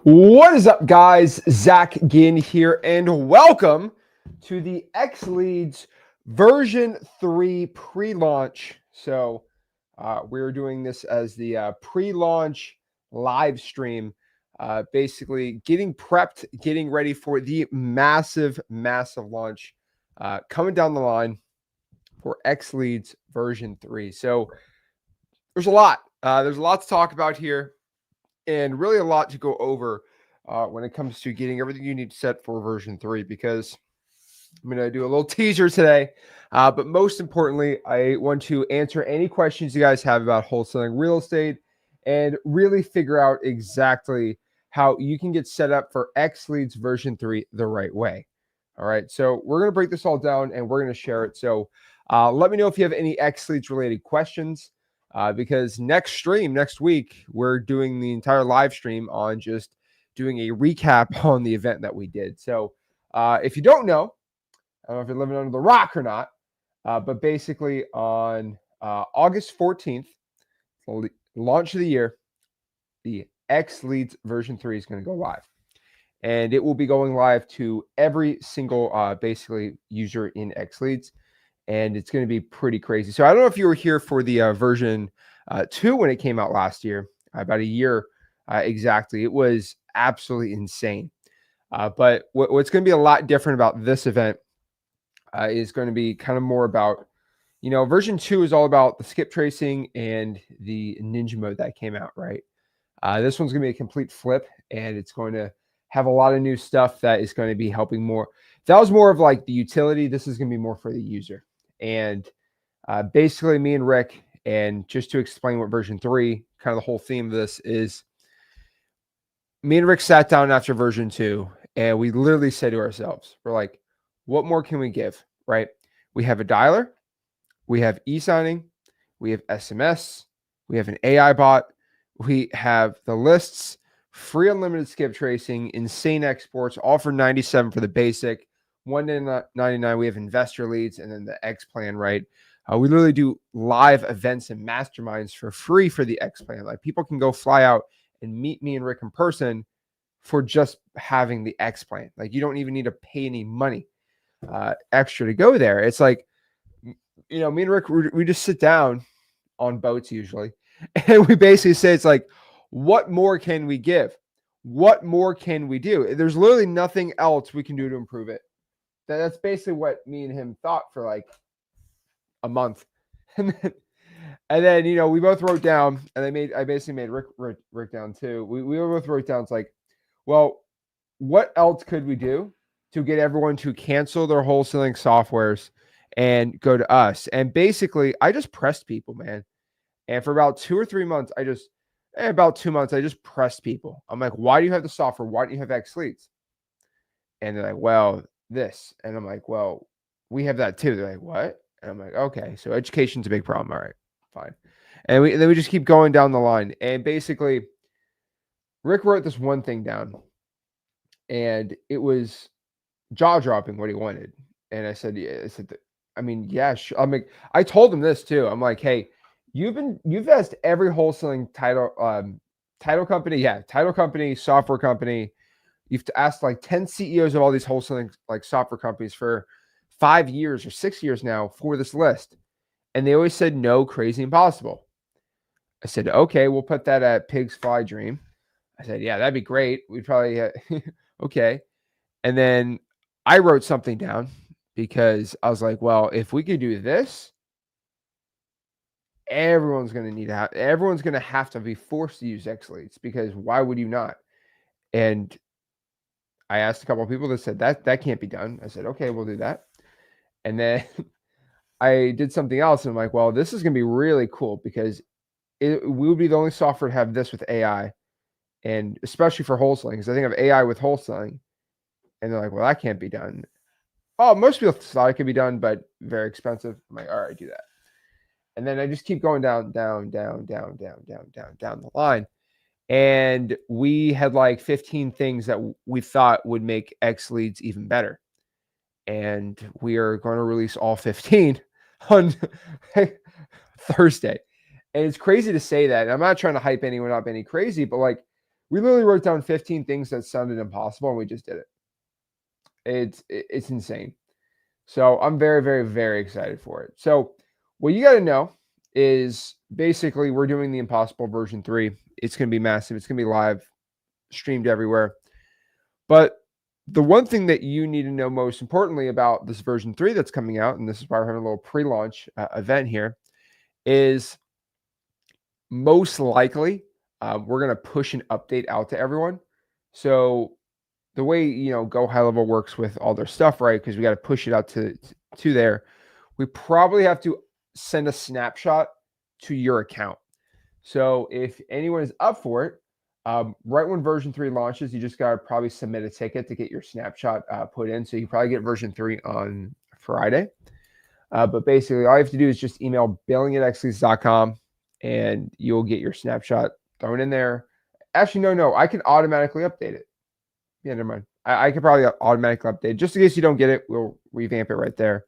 What is up, guys? Zach Ginn here, and welcome to the XLeads version 3 pre-launch. So we're doing this as the pre-launch live stream, basically getting prepped, getting ready for the massive launch coming down the line for XLeads version 3. So there's a lot. There's a lot to talk about here, and really a lot to go over when it comes to getting everything you need set for version 3, because I'm going to do a little teaser today. But most importantly, I want to answer any questions you guys have about wholesaling real estate and really figure out exactly how you can get set up for XLeads version 3 the right way. All right, so we're going to break this all down and we're going to share it. So let me know if you have any XLeads related questions. Because next week, we're doing the entire live stream on just doing a recap on the event that we did. So if you don't know, I don't know if you're living under the rock or not, but basically on August 14th, launch of the year, the XLeads version 3 is going to go live. And it will be going live to every single basically user in XLeads. And it's going to be pretty crazy. So I don't know if you were here for the version 2 when it came out last year, about a year exactly. It was absolutely insane. But what's going to be a lot different about this event is going to be kind of more about, version 2 is all about the skip tracing and the ninja mode that came out, right? This one's going to be a complete flip, and it's going to have a lot of new stuff that is going to be helping more. That was more of like the utility. This is going to be more for the user. And basically me and Rick, and just to explain what version 3, kind of the whole theme of this is, me and Rick sat down after version 2 and we literally said to ourselves, we're like, what more can we give, right? We have a dialer, we have e-signing, we have SMS, we have an AI bot, we have the lists, free unlimited skip tracing, insane exports, all for $97 for the basic, $199. We have investor leads, and then the X plan, right? We literally do live events and masterminds for free for the X plan. Like, people can go fly out and meet me and Rick in person for just having the X plan. Like, you don't even need to pay any money extra to go there. It's like, me and Rick, we just sit down on boats usually, and we basically say, it's like, what more can we give? What more can we do? There's literally nothing else we can do to improve it. That's basically what me and him thought for like a month. And then we both wrote down, and I basically made Rick down too. We both wrote down, it's like, well, what else could we do to get everyone to cancel their wholesaling softwares and go to us? And basically, I just pressed people, man. And for about 2 or 3 months, about 2 months, I just pressed people. I'm like, why do you have the software? Why don't you have XLeads? And they're like, well, this. And I'm like, well, we have that too. They're like, what? And I'm like, okay, so education's a big problem. All right, fine. And then we just keep going down the line. And basically, Rick wrote this one thing down, and it was jaw-dropping what he wanted. And I said, yeah, yeah, sure. I told him this too. I'm like, hey, you've asked every wholesaling title company, software company. You've asked like 10 CEOs of all these wholesaling like software companies for 5 years or 6 years now for this list. And they always said no, crazy impossible. I said, okay, we'll put that at Pig's Fly Dream. I said, yeah, that'd be great. We'd probably, okay. And then I wrote something down because I was like, well, if we could do this, everyone's going to have to be forced to use XLeads, because why would you not? And I asked a couple of people that said that can't be done. I said, okay, we'll do that. And then I did something else, and I'm like, well, this is going to be really cool, because we would be the only software to have this with AI, and especially for wholesaling, because I think of AI with wholesaling. And they're like, well, that can't be done. Oh, most people thought it could be done, but very expensive. I'm like, all right, do that. And then I just keep going down the line. And we had like 15 things that we thought would make XLeads even better. And we are going to release all 15 on Thursday. And it's crazy to say that. And I'm not trying to hype anyone up any crazy, but like, We literally wrote down 15 things that sounded impossible, and we just did it. It's insane. So I'm very, very, very excited for it. So what you got to know is basically we're doing the Impossible version 3. It's going to be massive. It's going to be live, streamed everywhere. But the one thing that you need to know most importantly about this version 3 that's coming out, and this is why we're having a little pre-launch event here, is most likely we're going to push an update out to everyone. So the way, Go High Level works with all their stuff, right? Because we got to push it out to there. We probably have to send a snapshot to your account. So if anyone is up for it, right when version 3 launches, you just got to probably submit a ticket to get your snapshot put in. So you probably get version 3 on Friday. But basically, all you have to do is just email billing@xleads.com and you'll get your snapshot thrown in there. Actually, no, I can automatically update it. Yeah, never mind. I could probably automatically update. Just in case you don't get it, we'll revamp it right there.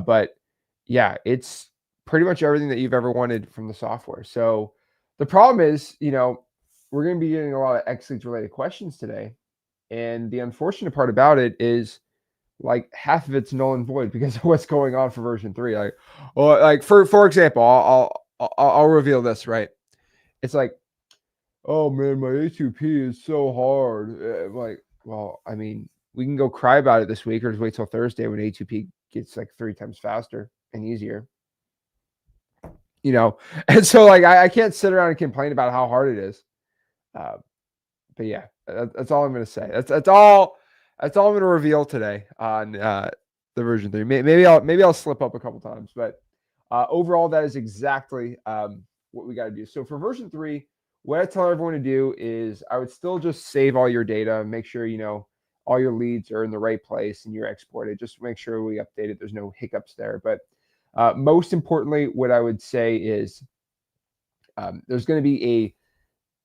But yeah, it's pretty much everything that you've ever wanted from the software. So the problem is, we're going to be getting a lot of XLeads related questions today. And the unfortunate part about it is like half of it's null and void because of what's going on for version 3. Like for example, I'll reveal this, right? It's like, oh man, my A2P is so hard. I'm like, well, I mean, we can go cry about it this week or just wait till Thursday when A2P gets like 3 times faster and easier. And so like I can't sit around and complain about how hard it is. But yeah, that's all I'm going to say. That's all I'm going to reveal today on the version 3. Maybe I'll slip up a couple times, but overall, that is exactly what we got to do. So for version 3, what I tell everyone to do is I would still just save all your data and make sure, all your leads are in the right place and you're exported. Just make sure we update it. There's no hiccups there. But most importantly, what I would say is there's going to be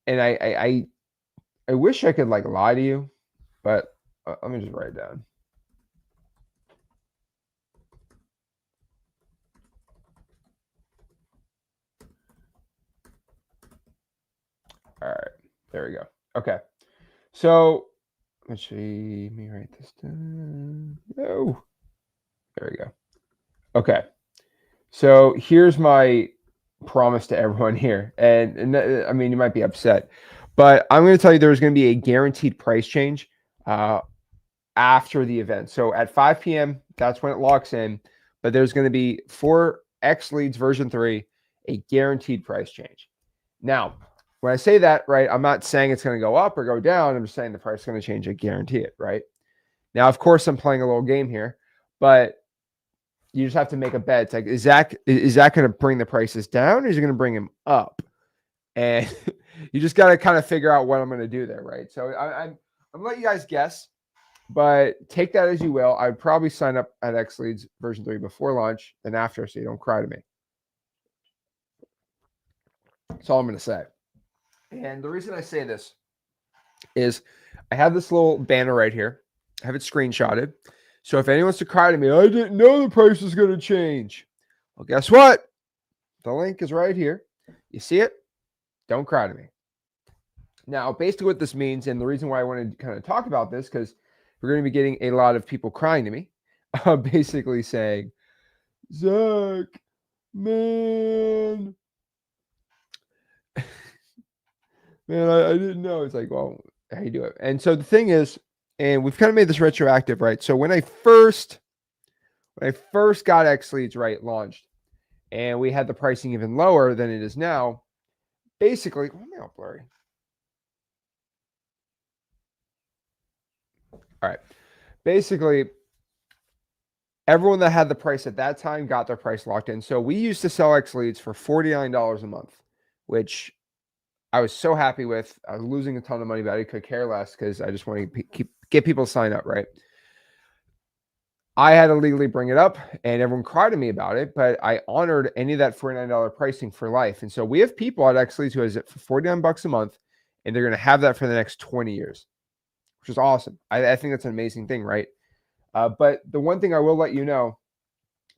and I wish I could like lie to you, but let me just write it down. All right, there we go. Okay, so let's see. Let me write this down. No, there we go. Okay, so here's my promise to everyone here, and I mean you might be upset, but I'm going to tell you there's going to be a guaranteed price change after the event. So at 5 p.m., that's when it locks in. But there's going to be for XLeads version 3 a guaranteed price change. Now, when I say that, right, I'm not saying it's going to go up or go down. I'm just saying the price is going to change. I guarantee it, right? Now, of course, I'm playing a little game here, but you just have to make a bet. It's like, is Zach going to bring the prices down or is he going to bring them up? And you just got to kind of figure out what I'm going to do there, right? So I'm going to let you guys guess, but take that as you will. I'd probably sign up at XLeads version 3 before launch than after, so you don't cry to me. That's all I'm going to say. And the reason I say this is I have this little banner right here. I have it screenshotted. So if anyone wants to cry to me, I didn't know the price was going to change. Well, guess what? The link is right here. You see it? Don't cry to me. Now, basically what this means, and the reason why I wanted to kind of talk about this, because we're going to be getting a lot of people crying to me, basically saying, Zach, man, man, I didn't know. It's like, well, how you do it? And so the thing is, and we've kind of made this retroactive, right? So when I first got XLeads, right, launched, and we had the pricing even lower than it is now, basically, let me out blurry. All right. Basically, everyone that had the price at that time got their price locked in. So we used to sell XLeads for $49 a month, which I was so happy with. I was losing a ton of money, but I could care less because I just want to get people to sign up, right? I had to legally bring it up and everyone cried at me about it, but I honored any of that $49 pricing for life. And so we have people at XLeads who has it for 49 bucks a month, and they're going to have that for the next 20 years, which is awesome. I think that's an amazing thing, right? But the one thing I will let you know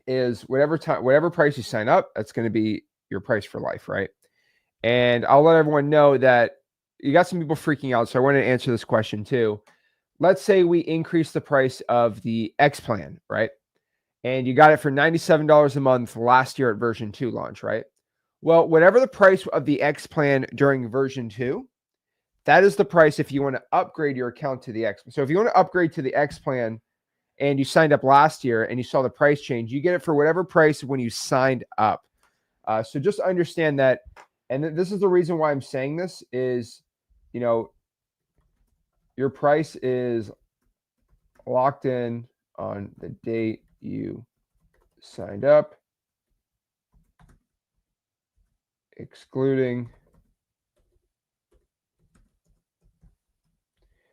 is whatever price you sign up, that's going to be your price for life, right? And I'll let everyone know that you got some people freaking out, so I want to answer this question too. Let's say we increase the price of the X plan, right? And you got it for $97 a month last year at version 2 launch, right? Well, whatever the price of the X plan during version 2, that is the price if you want to upgrade your account to the X. So if you want to upgrade to the X plan and you signed up last year and you saw the price change, you get it for whatever price when you signed up. So just understand that. And this is the reason why I'm saying this is, you know, your price is locked in on the date you signed up, excluding.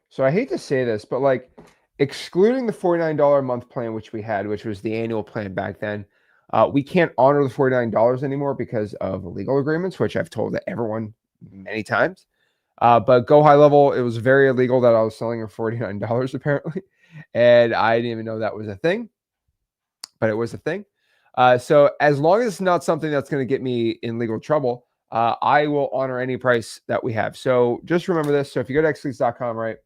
So I hate to say this, but like excluding the $49 a month plan, which we had, which was the annual plan back then, we can't honor the $49 anymore because of legal agreements, which I've told everyone many times. But Go High Level, it was very illegal that I was selling for $49 apparently. And I didn't even know that was a thing, but it was a thing. So as long as it's not something that's going to get me in legal trouble, I will honor any price that we have. So just remember this. So if you go to XLeads.com, right?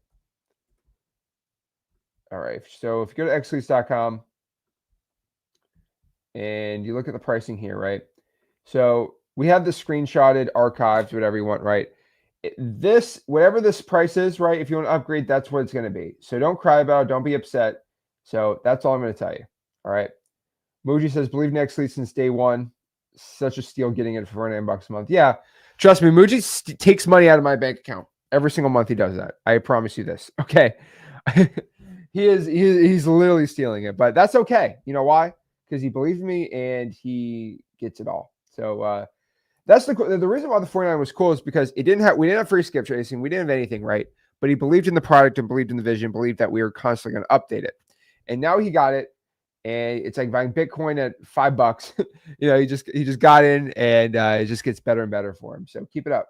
All right. So if you go to XLeads.com and you look at the pricing here, right? So we have the screenshotted, archived, whatever you want, right? This, whatever this price is, right? If you want to upgrade, that's what it's going to be. So don't cry about it. Don't be upset. So that's all I'm going to tell you. All right. Moji says, believe in XLeads since day one. Such a steal getting it for $49 a month. Yeah. Trust me, Muji takes money out of my bank account. Every single month he does that. I promise you this. Okay. He's literally stealing it, but that's okay. You know why? Because he believes in me and he gets it all. So that's the reason why the 49 was cool is because we didn't have free skip tracing, we didn't have anything, right? But he believed in the product and believed in the vision, believed that we were constantly going to update it. And now he got it, and it's like buying Bitcoin at $5. He just got in, and it just gets better and better for him. So keep it up.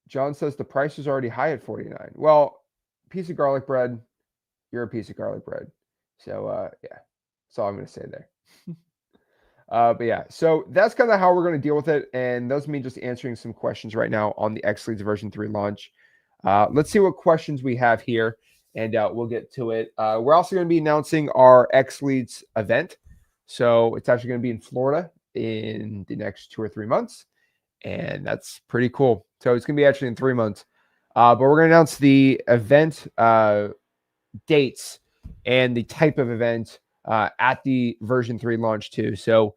John says the price is already high at 49. Well, piece of garlic bread, you're a piece of garlic bread. So yeah, that's all I'm going to say there. But yeah, so that's kind of how we're going to deal with it. And that's me just answering some questions right now on the XLeads version 3 launch. Let's see what questions we have here, and we'll get to it. We're also going to be announcing our XLeads event. So it's actually going to be in Florida in the next 2 or 3 months. And that's pretty cool. So it's going to be actually in 3 months. But we're going to announce the event dates and the type of event at the version 3 launch too. So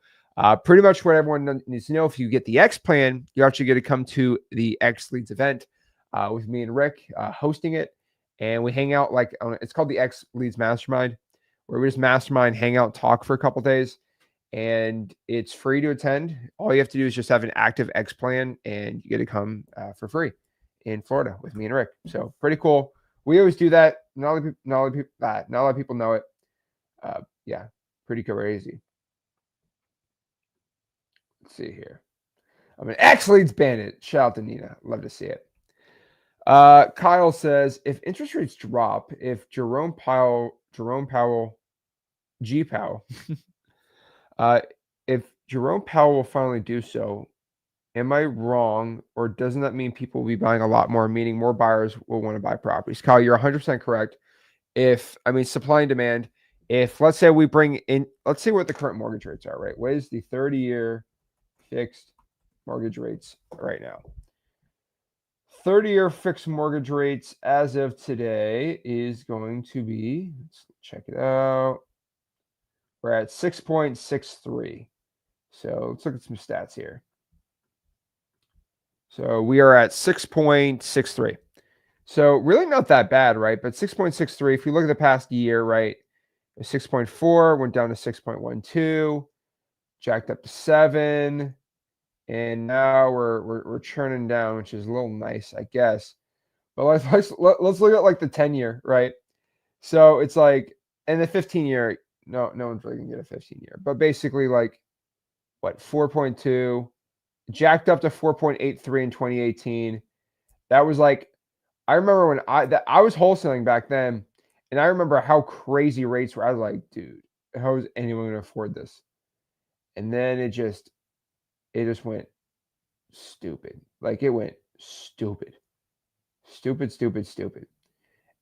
pretty much what everyone needs to know, if you get the X plan, you're actually going to come to the XLeads event with me and Rick hosting it. And we hang out it's called the XLeads Mastermind, where we just mastermind, hang out, talk for a couple days. And it's free to attend. All you have to do is just have an active X plan, and you get to come for free in Florida with me and Rick. So pretty cool. We always do that. Not a lot of people know it. Yeah, pretty crazy. Let's see here. I'm an XLeads bandit. Shout out to Nina. Love to see it. Kyle says, if interest rates drop, if Jerome Powell, G Powell, if Jerome Powell will finally do so, am I wrong, or doesn't that mean people will be buying a lot more, meaning more buyers will want to buy properties? Kyle, you're 100% correct. Supply and demand, if let's say we bring in, let's see what the current mortgage rates are, right? What is the 30-year fixed mortgage rates right now? 30-year fixed mortgage rates as of today is going to be, let's check it out. We're at 6.63. So let's look at some stats here. So we are at 6.63. So really not that bad, right? But 6.63, if you look at the past year, right? 6.4 went down to 6.12, jacked up to 7, and now we're churning down, which is a little nice, I guess. But let's look at like the 10-year, right? So it's like, and the 15-year, no one's really gonna get a 15-year, but basically like what, 4.2, jacked up to 4.83 in 2018. That was like, I remember when I was wholesaling back then, and I remember how crazy rates were. I was like, dude, how is anyone going to afford this? And then it just went stupid. Like it went stupid. Stupid, stupid, stupid.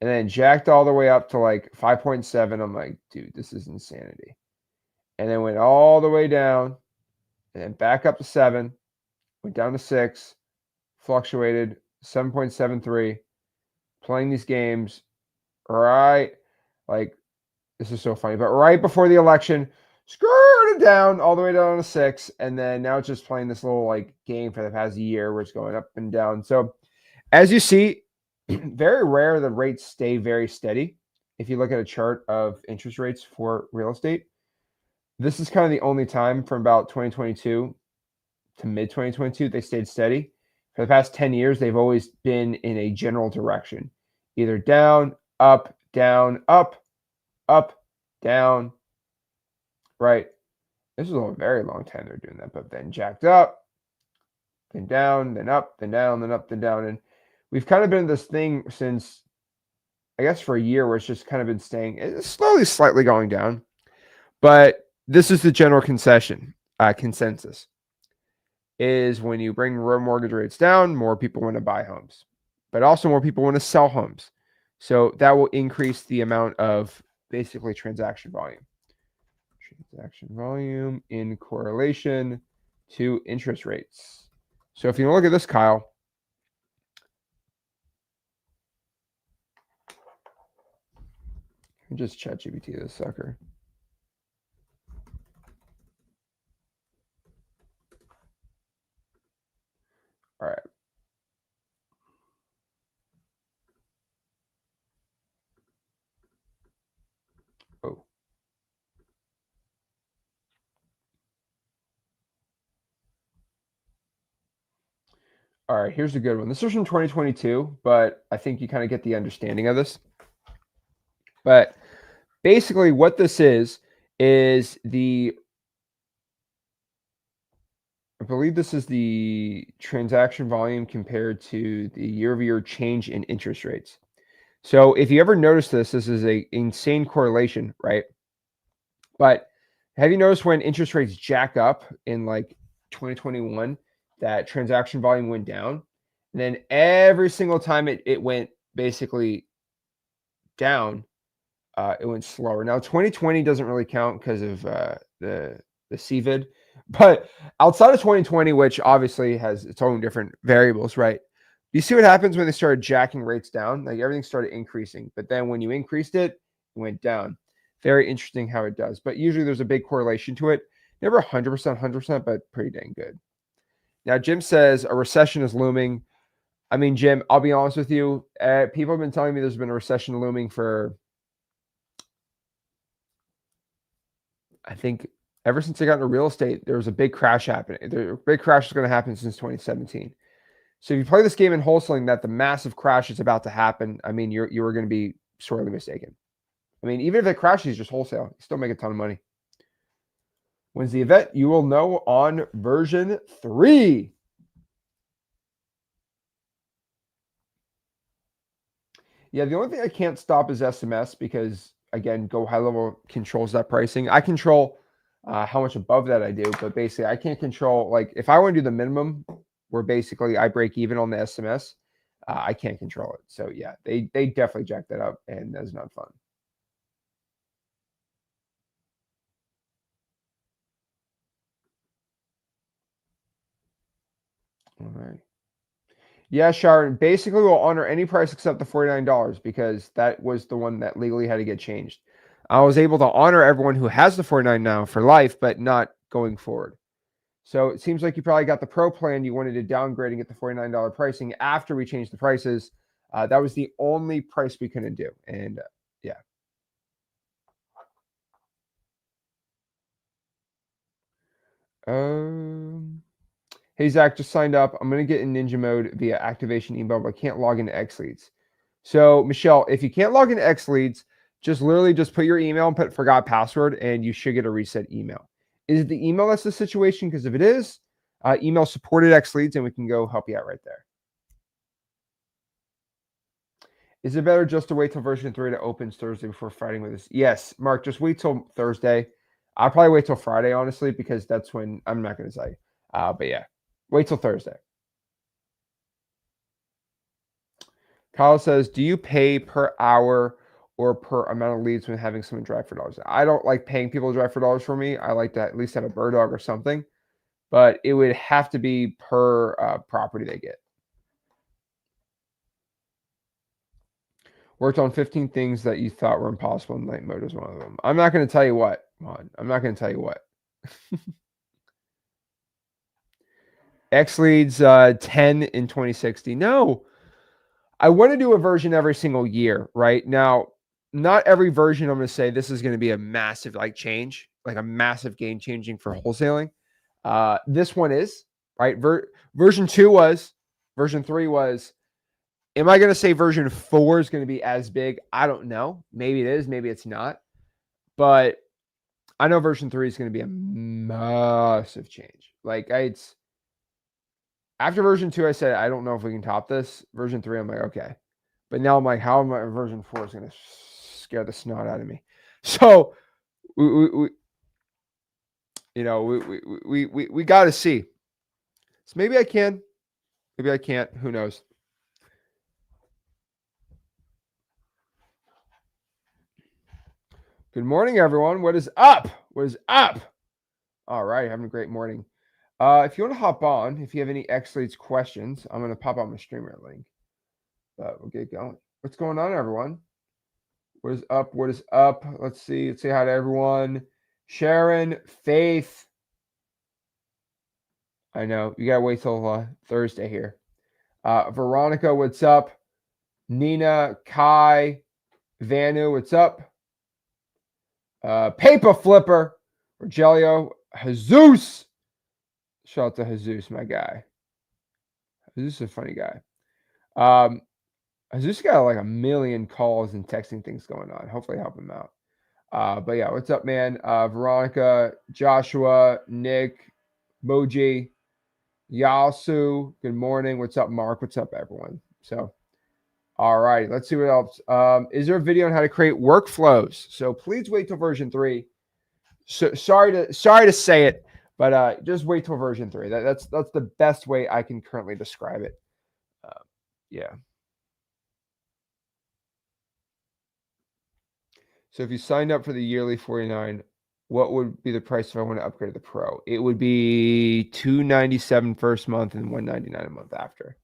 And then jacked all the way up to like 5.7. I'm like, dude, this is insanity. And then went all the way down and then back up to 7, went down to 6, fluctuated 7.73, playing these games right, like, this is so funny, but right before the election, skirted down all the way down to 6, and then now it's just playing this little like game for the past year where it's going up and down. So as you see, very rare that rates stay very steady. If you look at a chart of interest rates for real estate, this is kind of the only time from about 2022 to mid 2022 they stayed steady. For the past 10 years, they've always been in a general direction, either down, up, up, down, right? This is a very long time they're doing that, but then jacked up, then down, then up, then down, then up, then down. And we've kind of been in this thing since, I guess, for a year where it's just kind of been staying, it's slowly, slightly going down. But this is the general consensus is when you bring mortgage rates down, more people want to buy homes, but also more people want to sell homes. So that will increase the amount of basically transaction volume. Transaction volume in correlation to interest rates. So if you look at this, Kyle, just ChatGPT this sucker. All right. Oh. All right, here's a good one. This is from 2022, but I think you kind of get the understanding of this. But basically what this is the, I believe this is the transaction volume compared to the year-over-year change in interest rates. So if you ever notice this, this is a insane correlation, right? But have you noticed when interest rates jack up in like 2021, that transaction volume went down? And then every single time it went basically down, it went slower. Now 2020 doesn't really count because of the CVID, but outside of 2020, which obviously has its own different variables, right? You see what happens when they started jacking rates down? Like everything started increasing, but then when you increased it, it went down. Very interesting how it does, but usually there's a big correlation to it. Never 100%, but pretty dang good. Now, Jim says a recession is looming. I mean, Jim, I'll be honest with you. People have been telling me there's been a recession looming for, I think, ever since I got into real estate, there was a big crash happening. The big crash is going to happen since 2017. So if you play this game in wholesaling that the massive crash is about to happen, I mean, you are going to be sorely mistaken. I mean, even if it crashes, just wholesale, you still make a ton of money. When's the event? You will know on version 3. Yeah, the only thing I can't stop is SMS because, again, Go High Level controls that pricing. I control how much above that I do, but basically I can't control, like, if I want to do the minimum where basically I break even on the SMS, I can't control it. So yeah, they definitely jack that up, and that's not fun. All right. Yeah, Sharon. Basically, we'll honor any price except the $49 because that was the one that legally had to get changed. I was able to honor everyone who has the 49 now for life, but not going forward. So it seems like you probably got the pro plan. You wanted to downgrade and get the $49 pricing after we changed the prices. That was the only price we couldn't do. And yeah. Hey, Zach, just signed up. I'm going to get in ninja mode via activation email, but I can't log into XLeads. So, Michelle, if you can't log into XLeads, just literally just put your email and put forgot password, and you should get a reset email. Is it the email that's the situation? Because if it is, email support at XLeads, and we can go help you out right there. Is it better just to wait till version 3 to opens Thursday before fighting with us? Yes, Mark, just wait till Thursday. I'll probably wait till Friday, honestly, because that's when I'm not going to tell you. But yeah. Wait till Thursday. Kyle says, do you pay per hour or per amount of leads when having someone drive for dollars? I don't like paying people to drive for dollars for me. I like to at least have a bird dog or something, but it would have to be per property they get. Worked on 15 things that you thought were impossible, and night mode is one of them. I'm not going to tell you what. I'm not going to tell you what. XLeads 10 in 2060. No, I want to do a version every single year, right? Now, not every version I'm going to say this is going to be a massive like change, like a massive game changing for wholesaling. This one is, right? Version 2 was, version 3 was. Am I going to say version 4 is going to be as big? I don't know. Maybe it is, maybe it's not. But I know version 3 is going to be a massive change. Like it's after version 2, I said, I don't know if we can top this. Version 3, I'm like, okay. But now I'm like, how am I version 4 is going to scare the snot out of me? So we you know, we got to see. So maybe I can, maybe I can't. Who knows? Good morning, everyone. What is up? What is up? All right, having a great morning. If you want to hop on, if you have any XLeads questions, I'm going to pop on my streamer link. But we'll get going. What's going on, everyone? What is up? What is up? Let's see. Let's say hi to everyone. Sharon, Faith. I know you gotta wait till Thursday here. Veronica, what's up? Nina, Kai, Vanu, what's up? Paper Flipper, Rogelio, Jesus. Shout out to Jesus, my guy. Jesus is a funny guy. Jesus got like a million calls and texting things going on. Hopefully, help him out. But yeah, what's up, man? Veronica, Joshua, Nick, Moji, Yasu. Good morning. What's up, Mark? What's up, everyone? So, all right, let's see what else. Is there a video on how to create workflows? So please wait till version 3. So sorry to say it, but just wait till version 3. That's the best way I can currently describe it. Yeah. So if you signed up for the yearly 49, what would be the price if I want to upgrade to the Pro? It would be $297 first month and $199 a month after.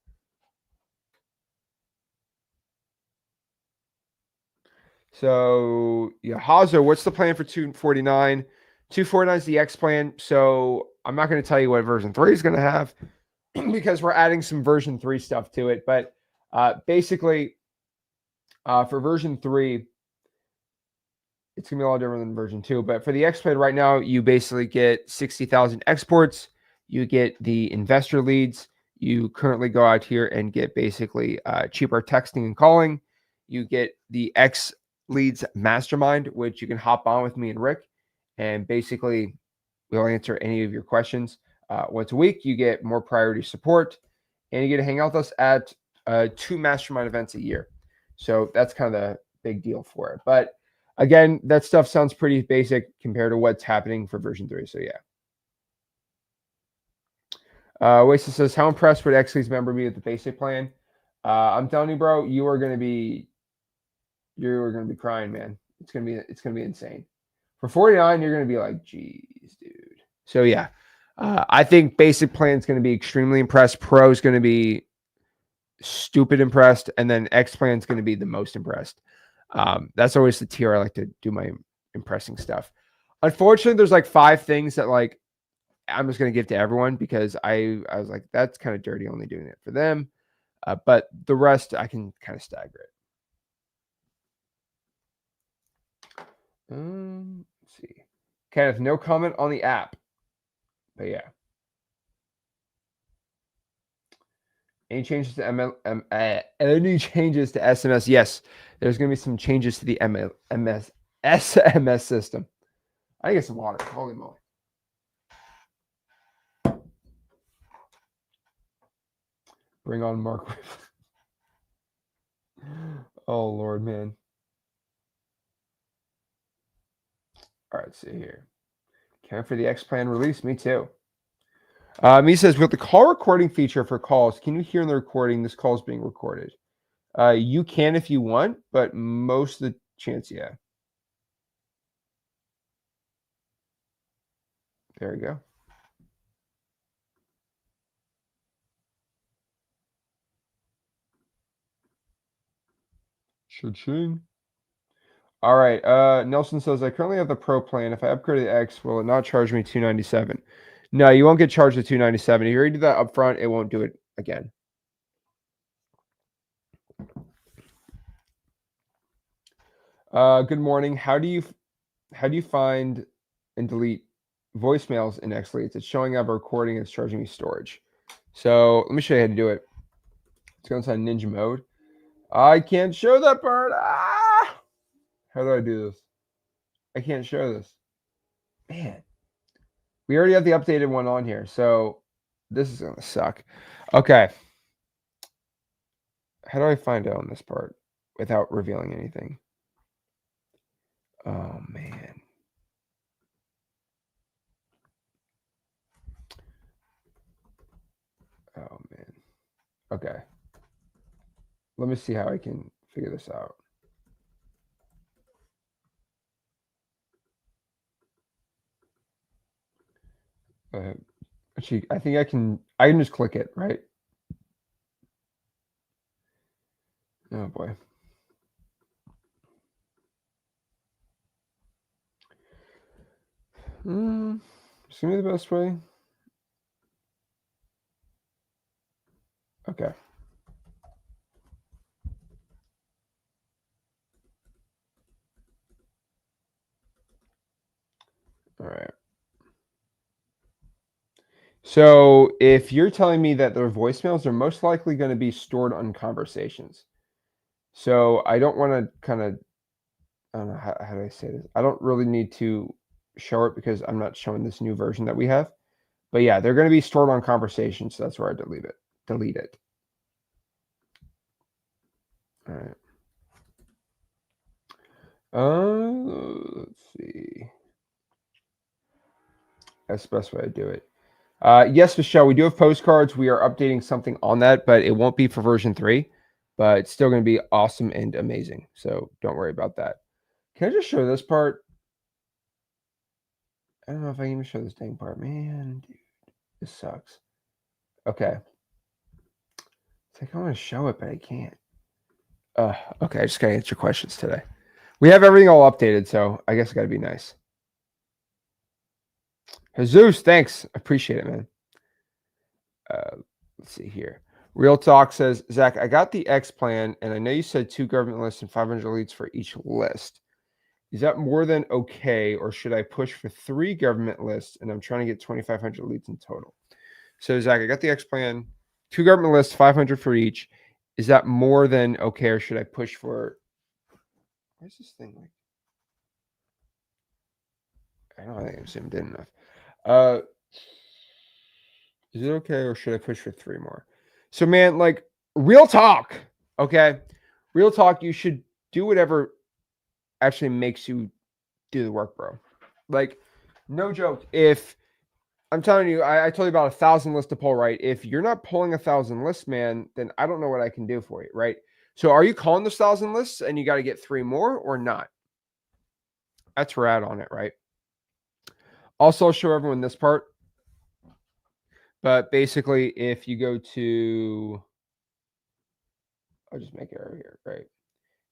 So yeah, Hazo, what's the plan for 249? 249 is the X plan. So I'm not going to tell you what version 3 is going to have because we're adding some version 3 stuff to it. But basically, for version 3, it's going to be a lot different than version 2. But for the X plan right now, you basically get 60,000 exports. You get the investor leads. You currently go out here and get basically cheaper texting and calling. You get the XLeads mastermind, which you can hop on with me and Rick. And basically, we'll answer any of your questions. Once a week, you get more priority support. And you get to hang out with us at 2 mastermind events a year. So that's kind of the big deal for it. But again, that stuff sounds pretty basic compared to what's happening for version 3. So yeah. Oasis says, how impressed would XLeads member be with the basic plan? I'm telling you, bro, you're gonna be crying, man. It's gonna be insane. For 49, you're gonna be like, geez, dude. So yeah. I think basic plan is gonna be extremely impressed. Pro is gonna be stupid impressed, and then X plan is gonna be the most impressed. That's always the tier I like to do my impressing stuff. Unfortunately, there's like 5 things that like I'm just going to give to everyone because I was like, that's kind of dirty only doing it for them. But the rest I can kind of stagger it. Let's see. Kenneth, no comment on the app. But yeah. Any changes to any changes to SMS? Yes, there's going to be some changes to the SMS system. I get some water. Holy moly. Bring on Mark. Oh, Lord, man. All right, let's see here. Can't for the X plan release. Me too. He says, with the call recording feature for calls, can you hear in the recording this call is being recorded? You can if you want, but most of the chance, yeah. There you go. Cha-ching. All right. Nelson says, I currently have the Pro plan. If I upgrade to the X, will it not charge me $297? No, you won't get charged the $297. If you already did that up front, it won't do it again. Good morning. How do you find and delete voicemails in XLeads? It's showing up a recording. It's charging me storage. So let me show you how to do it. Let's go inside Ninja mode. I can't show that part. Ah! How do I do this? I can't show this. Man, we already have the updated one on here, so this is gonna suck. Okay. How do I find out on this part without revealing anything? Oh man. Oh man. Okay. Let me see how I can figure this out. Actually, I think I can just click it, right? Oh boy. It's gonna be the best way. Okay. All right. So if you're telling me that their voicemails are most likely going to be stored on conversations. So I don't want to kind of, I don't know, how do I say this? I don't really need to show it because I'm not showing this new version that we have. But yeah, they're going to be stored on conversations. So that's where I delete it. All right. Let's see. That's the best way to do it. Yes, Michelle, we do have postcards. We are updating something on that, but it won't be for version 3. But it's still going to be awesome and amazing. So don't worry about that. Can I just show this part? I don't know if I can even show this dang part. Man, dude, this sucks. Okay. It's like I want to show it, but I can't. Okay, I just got to answer questions today. We have everything all updated, so I guess I got to be nice. Jesus, thanks. I appreciate it, man. Let's see here. Real Talk says, Zach, I got the X plan, and I know you said 2 government lists and 500 leads for each list. Is that more than okay, or should I push for 3 government lists, and I'm trying to get 2,500 leads in total? So, Zach, I got the X plan, 2 government lists, 500 for each. Is that more than okay, or should I push for? Where's this thing like? I don't think I'm zoomed in enough. Is it okay, or should I push for 3 more? So, man, like real talk, okay? Real talk, you should do whatever actually makes you do the work, bro. Like, no joke. If I'm telling you, I told you about 1,000 lists to pull, right? If you're not pulling 1,000 lists, man, then I don't know what I can do for you, right? So, are you calling those 1,000 lists and you got to get 3 more or not? That's rad on it, right? Also, I'll show everyone this part. But basically, if you go to, I'll just make it over here, right?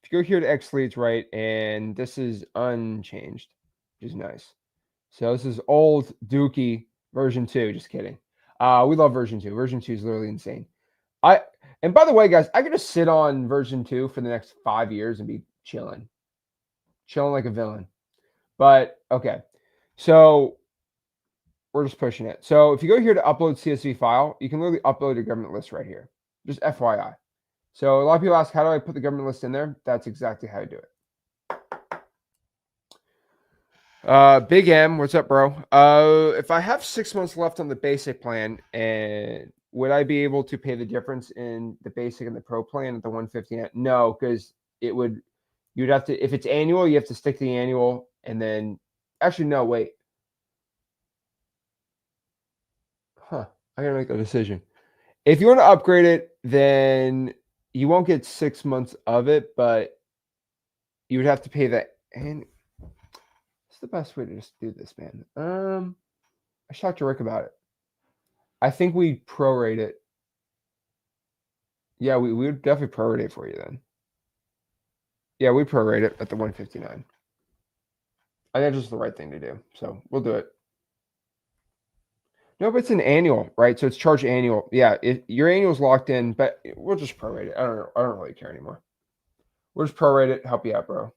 If you go here to XLeads, right, and this is unchanged, which is nice. So this is old Dookie version 2. Just kidding. We love version 2. Version 2 is literally insane. And by the way, guys, I could just sit on version 2 for the next 5 years and be chilling like a villain. But okay, so we're just pushing it. So if you go here to upload CSV file, you can literally upload your government list right here. Just FYI. So a lot of people ask, how do I put the government list in there? That's exactly how I do it. Big M, what's up, bro? If I have 6 months left on the basic plan, and would I be able to pay the difference in the basic and the pro plan at the 150? No, because you'd have to, if it's annual, you have to stick to the annual, and then actually, no, wait. I gotta make a decision. If you want to upgrade it, then you won't get 6 months of it, but you would have to pay that. And what's the best way to just do this, man? I should talk to Rick about it. I think we prorate it. Yeah, we would definitely prorate it for you then. Yeah, we prorate it at the 159. I think that's just the right thing to do. So we'll do it. No, but it's an annual, right? So it's charged annual. Yeah, your annual's locked in, but we'll just prorate it. I don't know. I don't really care anymore. We'll just prorate it, help you out, bro.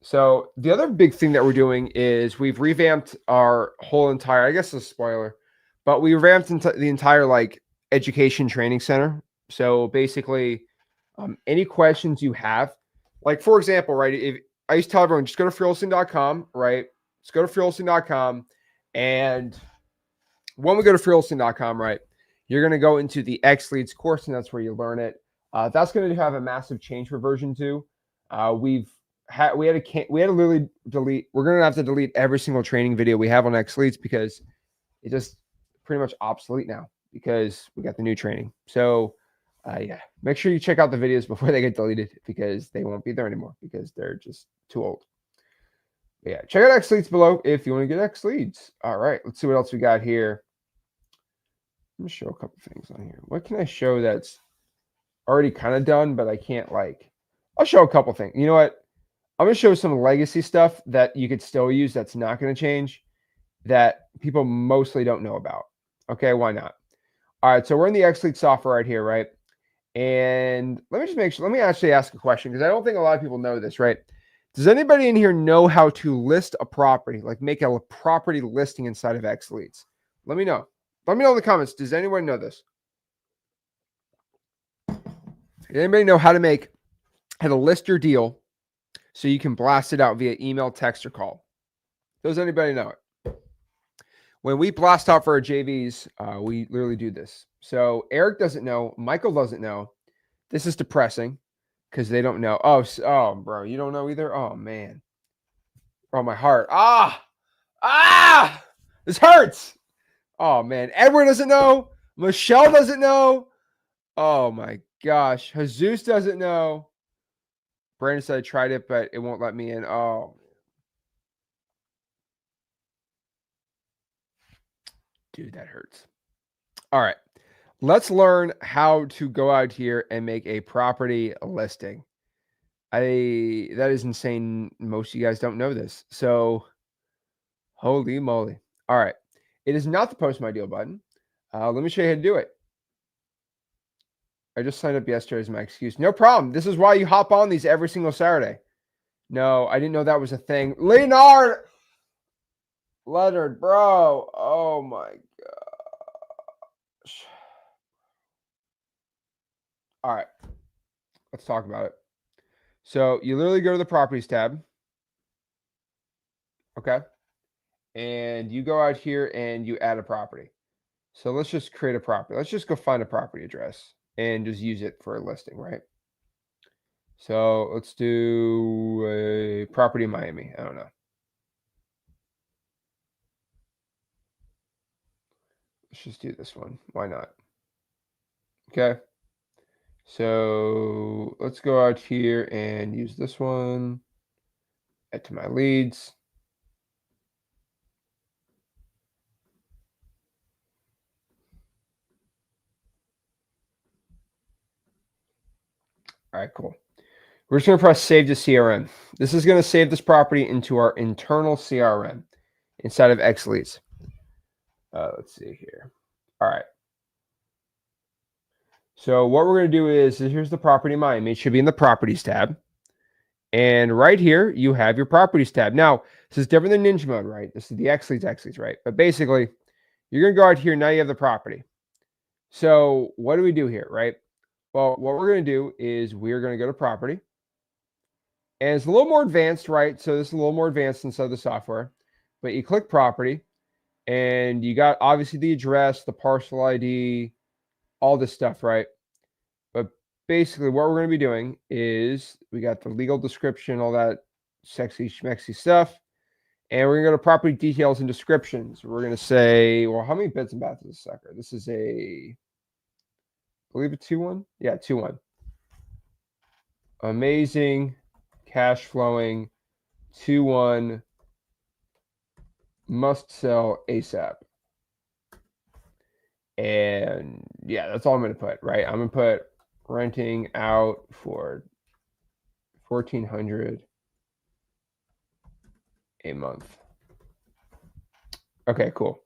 So the other big thing that we're doing is we've revamped our whole entire, I guess it's a spoiler, but we revamped the entire like education training center. So basically, any questions you have, like for example, right? If I used to tell everyone, just go to freeholsing.com, right? Just go to freeholsing.com. And when we go to freeholsing.com, right, you're going to go into the XLeads course, and that's where you learn it. That's going to have a massive change for version 2. We had to literally delete. We're going to have to delete every single training video we have on XLeads because it's just pretty much obsolete now because we got the new training. So yeah, make sure you check out the videos before they get deleted because they won't be there anymore because they're just too old. But yeah, check out XLeads below if you want to get XLeads. All right, let's see what else we got here. Let me show a couple things on here. What can I show that's already kind of done, but I can't like, I'll show a couple things. You know what? I'm going to show some legacy stuff that you could still use that's not going to change that people mostly don't know about. Okay, why not? All right, so we're in the XLeads software right here, right? And let me just make sure, let me actually ask a question because I don't think a lot of people know this, right? Does anybody in here know how to list a property, like make a property listing inside of XLeads? Let me know. Let me know in the comments. Does anyone know this? Does anybody know how to list your deal so you can blast it out via email, text, or call? Does anybody know it? When we blast out for our JVs, we literally do this. So Eric doesn't know. Michael doesn't know. This is depressing because they don't know. Oh, bro, you don't know either? Oh, man. Oh, my heart. This hurts. Oh, man. Edward doesn't know. Michelle doesn't know. Oh, my gosh. Jesus doesn't know. Brandon said I tried it, but it won't let me in. Oh, dude, that hurts. All right. Let's learn how to go out here and make a property listing. That is insane. Most of you guys don't know this. So holy moly. All right. It is not the post my deal button. Let me show you how to do it. I just signed up yesterday as my excuse. No problem. This is why you hop on these every single Saturday. No, I didn't know that was a thing. Leonard, bro. Oh my gosh. All right. Let's talk about it. So you literally go to the properties tab. Okay. And you go out here and you add a property. So let's just create a property. Let's just go find a property address and just use it for a listing, right? So let's do a property in Miami. I don't know. Let's just do this one. Why not? Okay. So let's go out here and use this one. Add to my leads. All right, cool. We're just going to press save to CRM. This is going to save this property into our internal CRM inside of XLeads. Let's see here. All right. So what we're going to do is here's the property in Miami. It should be in the properties tab. And right here, you have your properties tab. Now, this is different than Ninja Mode, right? This is the XLeads, right? But basically, you're going to go out here. Now you have the property. So what do we do here, right? Well, what we're going to do is we're going to go to property. And it's a little more advanced, right? So this is a little more advanced inside the software. But you click property. And you got obviously the address, the parcel ID, all this stuff, right? But basically what we're going to be doing is we got the legal description, all that sexy schmexy stuff. And we're going to go to property details and descriptions. We're going to say, well, how many beds and baths is this sucker? This is I believe a 2-1. Yeah, 2-1. Amazing, cash flowing, 2-1, must sell ASAP. And yeah, that's all I'm going to put, right? I'm going to put renting out for $1,400 a month. Okay, cool.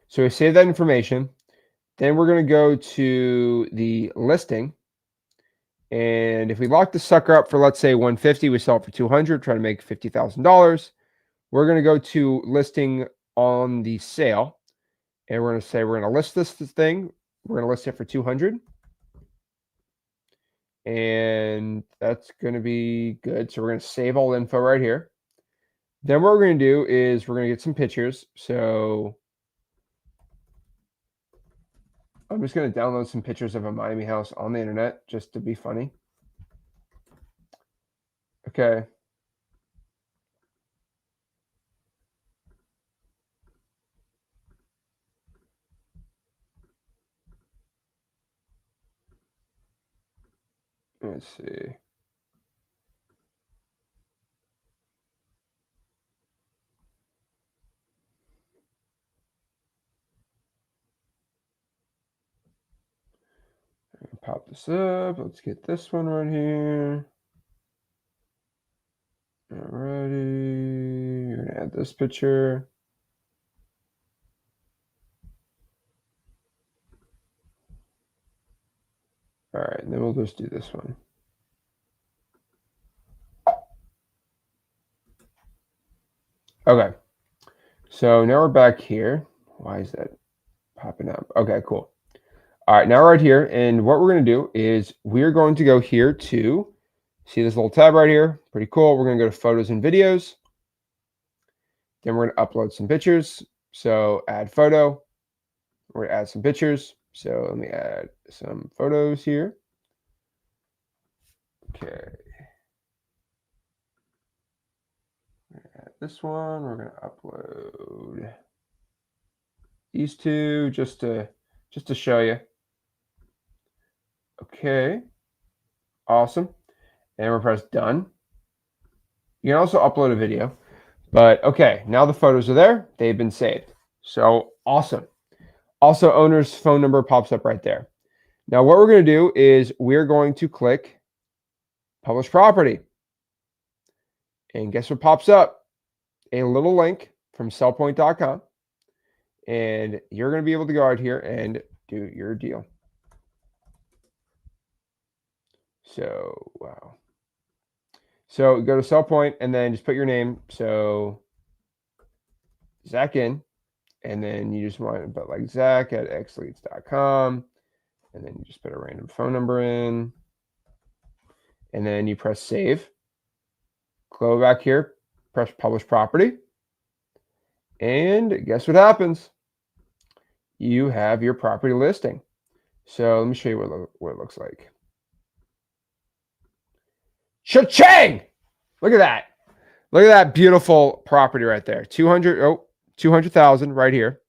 So we save that information. Then we're going to go to the listing. And if we lock the sucker up for, let's say, 150, we sell it for 200, try to make $50,000. We're going to go to listing on the sale. And we're going to say we're going to list this thing. We're going to list it for 200. And that's going to be good. So we're going to save all the info right here. Then what we're going to do is we're going to get some pictures. So I'm just going to download some pictures of a Miami house on the internet just to be funny. Okay. Let's see. Pop this up. Let's get this one right here. Alrighty. You're going to add this picture. All right, and then we'll just do this one. Okay. So now we're back here. Why is that popping up? Okay, cool. All right, now we're right here. And what we're going to do is we're going to go here to see this little tab right here. Pretty cool. We're going to go to photos and videos. Then we're going to upload some pictures. So add photo. We're going to add some pictures. So let me add some photos here. Okay. Add this one. We're going to upload these two just to show you. Okay. Awesome. And we're press done. You can also upload a video. But okay, now the photos are there. They've been saved. So awesome. Also, owner's phone number pops up right there. Now, what we're going to do is we're going to click Publish Property. And guess what pops up? A little link from sellpoint.com. And you're going to be able to go out here and do your deal. So, wow. So go to Sellpoint and then just put your name. So Zach in. And then you just want to put like Zach at XLeads.com. And then you just put a random phone number in. And then you press save. Go back here, press publish property. And guess what happens? You have your property listing. So let me show you what it looks like. Cha-ching! Look at that. Look at that beautiful property right there. 200,000 right here.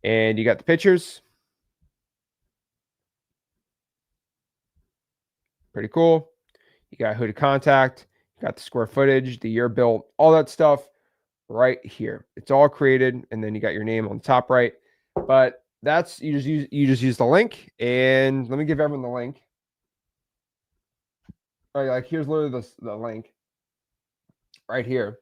And you got the pictures. Pretty cool. You got who to contact. You got the square footage, the year built, all that stuff right here. It's all created, and then you got your name on the top right. But that's you just use the link, and let me give everyone the link. All right, like here's literally the link right here.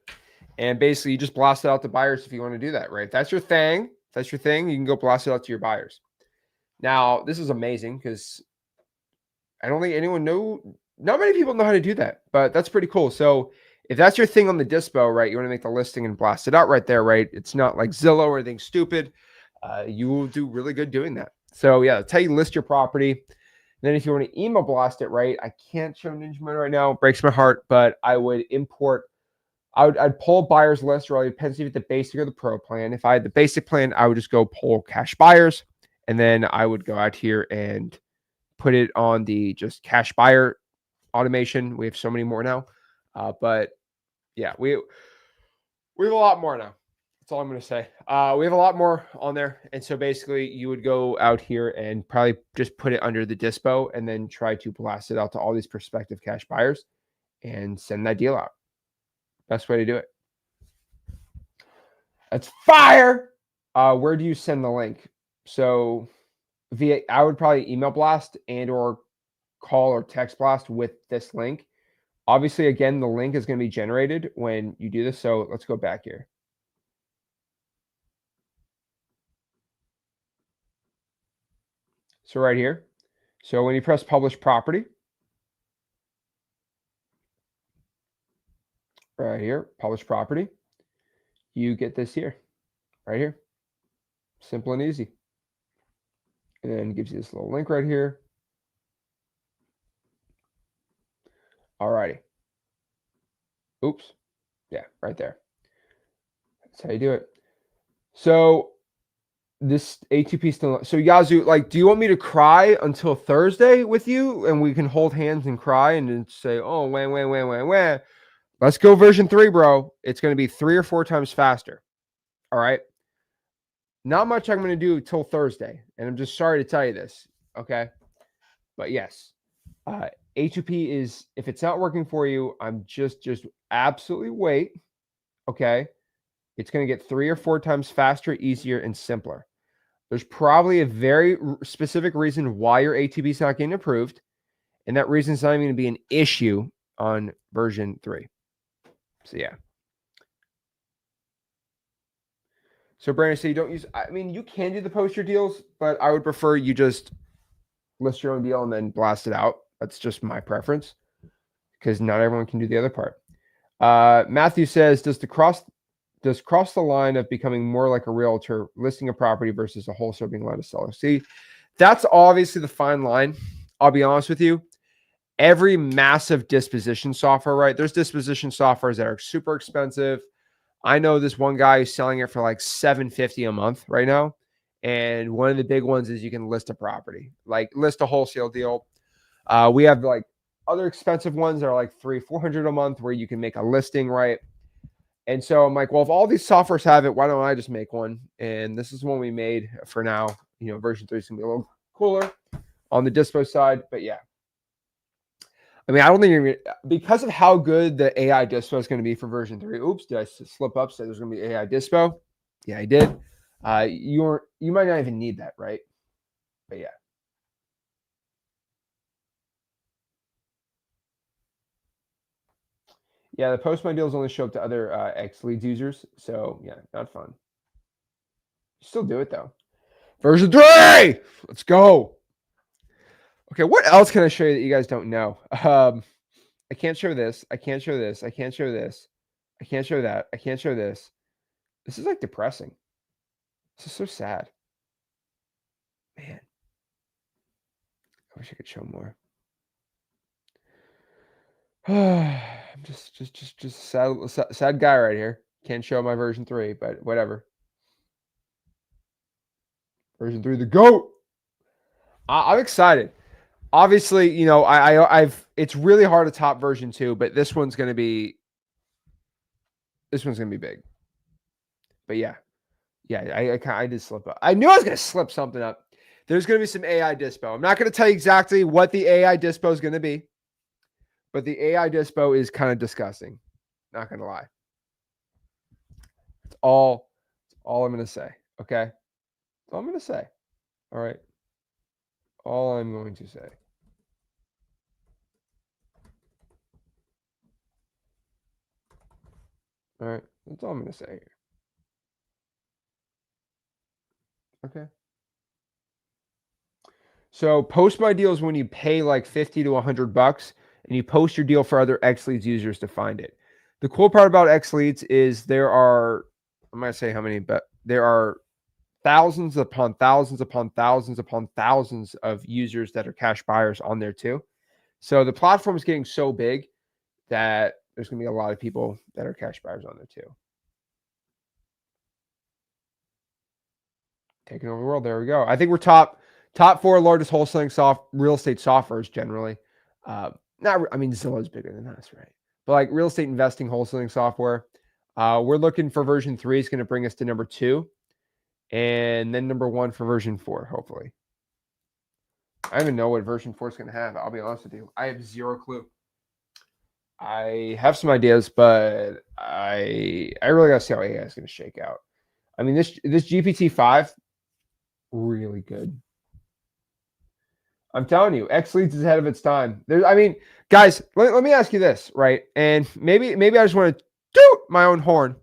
And basically you just blast it out to buyers if you want to do that, right? If that's your thing, you can go blast it out to your buyers. Now, this is amazing because I don't think not many people know how to do that, but that's pretty cool. So if that's your thing on the Dispo, right, you want to make the listing and blast it out right there, right? It's not like Zillow or anything stupid. You will do really good doing that. So yeah, that's how you list your property. And then if you want to email blast it, right, I can't show Ninja Mode right now. It breaks my heart, but I would import. I'd pull a buyer's list, or it depends if it's the basic or the pro plan. If I had the basic plan, I would just go pull cash buyers, and then I would go out here and put it on the just cash buyer automation. We have so many more now, but yeah, We have a lot more now. That's all I'm going to say. We have a lot more on there. And so basically, you would go out here and probably just put it under the Dispo and then try to blast it out to all these prospective cash buyers and send that deal out. Best way to do it. That's fire. Where do you send the link? So I would probably email blast and or call or text blast with this link. Obviously, again, the link is going to be generated when you do this. So let's go back here. So right here. So when you press publish property, right here, publish property, you get this here, right here. Simple and easy. And then it gives you this little link right here. Alrighty. Oops. Yeah, right there. That's how you do it. So this A2P still. So Yazoo, like, do you want me to cry until Thursday with you, and we can hold hands and cry and then say, "Oh, wah. Let's go version 3, bro. It's going to be 3 or 4 times faster." All right. Not much I'm going to do till Thursday, and I'm just sorry to tell you this. Okay, but yes, A2P is, if it's not working for you, I'm just absolutely wait. Okay, it's going to get 3 or 4 times faster, easier, and simpler. There's probably a very specific reason why your ATP is not getting approved, and that reason is not even going to be an issue on version 3. So yeah. So Brandon, say you don't use. I mean, you can do the poster deals, but I would prefer you just list your own deal and then blast it out. That's just my preference, because not everyone can do the other part. Matthew says, does cross the line of becoming more like a realtor, listing a property versus a wholesaler being allowed to sell it? See, that's obviously the fine line. I'll be honest with you. Every massive disposition software, right? There's disposition softwares that are super expensive. I know this one guy who's selling it for like $750 a month right now. And one of the big ones is you can list a property, like list a wholesale deal. We have like other expensive ones that are like $300-$400 a month where you can make a listing, right? And so I'm like, well, if all these softwares have it, why don't I just make one? And this is one we made for now. You know, version 3 is going to be a little cooler on the Dispo side, but yeah. I mean, I don't think because of how good the AI Dispo is going to be for version 3. Oops, did I slip up? Say there's going to be AI Dispo. Yeah, I did. You might not even need that, right? But yeah. Yeah, the post my deals only show up to other XLeads users. So yeah, not fun. Still do it though. Version 3! Let's go. Okay, what else can I show you that you guys don't know? I can't show this. I can't show this. I can't show this. I can't show that. I can't show this. This is like depressing. This is so sad. Man. I wish I could show more. I'm just a sad guy right here. Can't show my version 3, but whatever. Version 3, the GOAT. I'm excited. Obviously, you know, I've it's really hard to top version 2, but this one's gonna be big. But yeah. Yeah, I did slip up. I knew I was gonna slip something up. There's gonna be some AI Dispo. I'm not gonna tell you exactly what the AI Dispo is gonna be, but the AI Dispo is kind of disgusting. Not gonna lie. It's all I'm gonna say. Okay. That's all I'm gonna say. All right. All I'm going to say. All right. That's all I'm going to say here. Okay. So post my deals when you pay like 50 to $100 and you post your deal for other XLeads users to find it. The cool part about XLeads is there are, I'm not going to say how many, but there are thousands upon thousands upon thousands upon thousands of users that are cash buyers on there too. So the platform is getting so big that there's going to be a lot of people that are cash buyers on there too. Taking over the world. There we go. I think we're top 4 largest wholesaling real estate softwares generally. I mean, Zillow's bigger than us, right? But like real estate investing wholesaling software. We're looking for version 3 is going to bring us to number 2, and then number 1 for version 4, hopefully. I don't even know what version 4 is going to have. I'll be honest with you. I have zero clue. I have some ideas, but I really got to see how AI is going to shake out. I mean, this GPT-5, really good. I'm telling you, XLeads is ahead of its time. I mean, guys, let me ask you this, right? And maybe I just want to toot my own horn,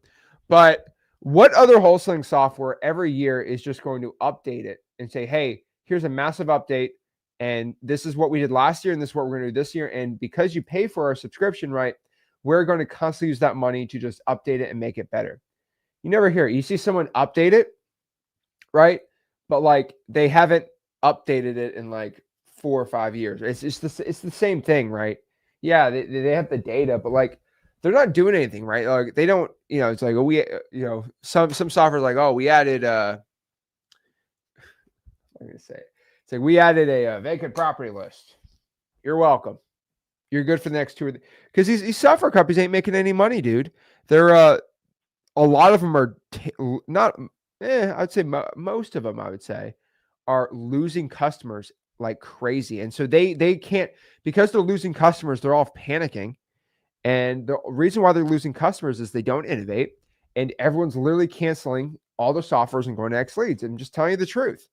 but what other wholesaling software every year is just going to update it and say, hey, here's a massive update, and this is what we did last year, and this is what we're going to do this year. And because you pay for our subscription, right, we're going to constantly use that money to just update it and make it better. You never hear it. You see someone update it, right? But like they haven't updated it in like 4 or 5 years. It's the same thing, right? Yeah, they have the data, but like they're not doing anything, right? Like they don't, it's like some software is like, oh, we added I'm gonna say it's like we added a vacant property list. You're welcome. You're good for the next 2 because these software companies ain't making any money, dude. They're a lot of them are not. I'd say most of them, I would say, are losing customers like crazy. And so they can't, because they're losing customers, they're all panicking. And the reason why they're losing customers is they don't innovate. And everyone's literally canceling all their softwares and going to XLeads. And just telling you the truth.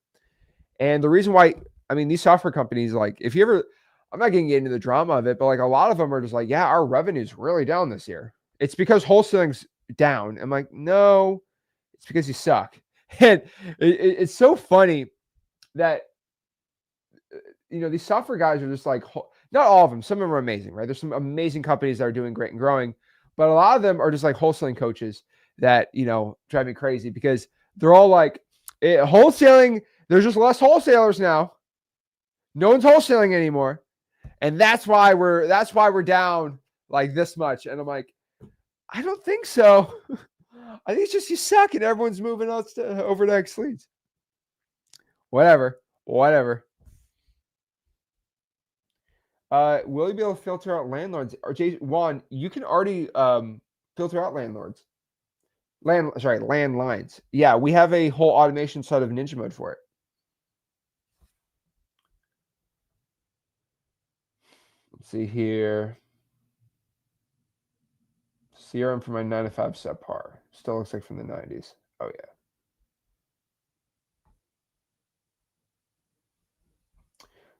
And the reason why, I mean, these software companies, like if you ever, I'm not going to get into the drama of it, but like a lot of them are just like, yeah, our revenue's really down this year. It's because wholesaling's down. I'm like, no, it's because you suck. And it's so funny that these software guys are just like, not all of them, some of them are amazing, right? There's some amazing companies that are doing great and growing, but a lot of them are just like wholesaling coaches that drive me crazy because they're all like, wholesaling, there's just less wholesalers now, no one's wholesaling anymore, and that's why we're down like this much. And I'm like, I don't think so. I think it's just you suck and everyone's moving over to XLeads. Whatever. Will you be able to filter out landlords? Or Juan, you can already filter out landlords. Landlines. Yeah, we have a whole automation side of Ninja Mode for it. Let's see here. CRM for my 9 to 5 subpar. Still looks like from the 90s. Oh, yeah.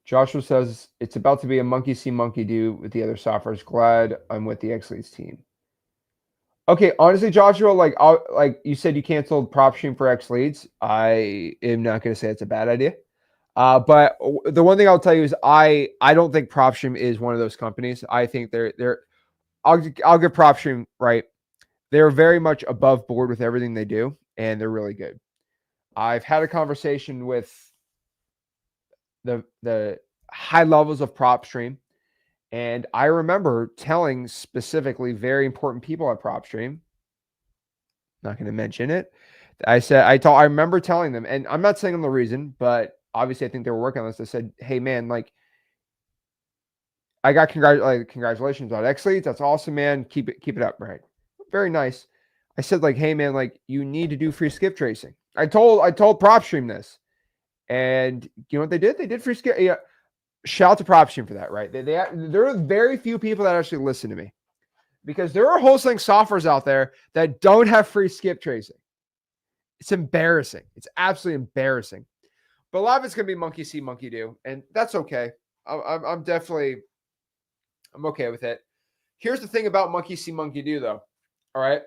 Joshua says, it's about to be a monkey see, monkey do with the other softwares. Glad I'm with the XLeads team. Okay, honestly, Joshua, like you said, you canceled PropStream for XLeads. I am not going to say it's a bad idea. But the one thing I'll tell you is I don't think PropStream is one of those companies. I think I'll give PropStream, right. They're very much above board with everything they do, and they're really good. I've had a conversation with the high levels of PropStream, and I remember telling specifically very important people at PropStream, not going to mention it. I remember telling them, and I'm not saying I'm the reason, but obviously I think they were working on this. I said, hey man, like I got congratulations on XLeads. That's awesome, man. Keep it up. Right. Very nice. I said like, hey man, like you need to do free skip tracing. I told PropStream this, and you know what they did? They did free skip. Yeah. Shout out to PropStream for that, right? There are very few people that actually listen to me because there are wholesaling softwares out there that don't have free skip tracing. It's embarrassing. It's absolutely embarrassing. But a lot of it's going to be monkey see, monkey do, and that's okay. I'm okay with it. Here's the thing about monkey see, monkey do, though. All right.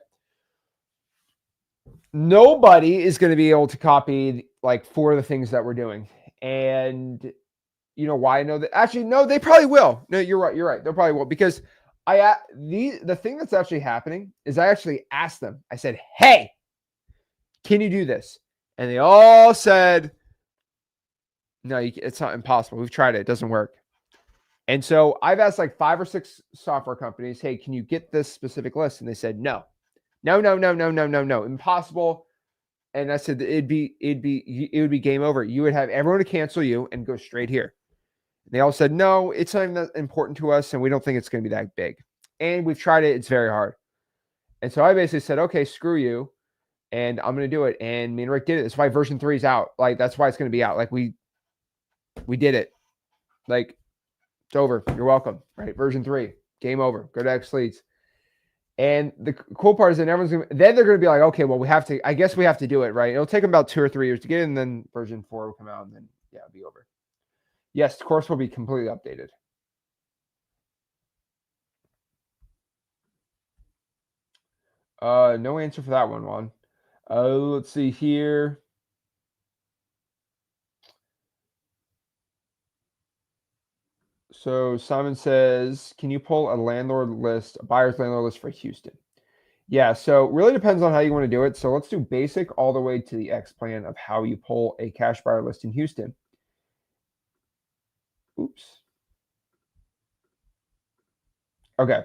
Nobody is going to be able to copy like 4 of the things that we're doing. And you know why I know that? Actually, no, they probably will. No, you're right. They probably will, because the thing that's actually happening is I actually asked them. I said, hey, can you do this? And they all said, no, it's not impossible. We've tried it. It doesn't work. And so I've asked like 5 or 6 software companies, hey, can you get this specific list? And they said, no, impossible. And I said, it would be game over. You would have everyone to cancel you and go straight here. And they all said, no, it's not even that important to us, and we don't think it's going to be that big. And we've tried it. It's very hard. And so I basically said, okay, screw you. And I'm going to do it. And me and Rick did it. That's why version 3 is out. Like, that's why it's going to be out. Like we did it. Like, it's over. You're welcome. Right. Version 3, game over. Go to XLeads. And the cool part is that then they're going to be like, okay, well, I guess we have to do it. Right. It'll take them about 2 or 3 years to get it. And then version 4 will come out and then, yeah, it'll be over. Yes, the course will be completely updated. No answer for that one, Juan. Let's see here. So Simon says, can you pull a buyer's landlord list for Houston? Yeah, so really depends on how you want to do it. So let's do basic all the way to the X plan of how you pull a cash buyer list in Houston. Oops. Okay.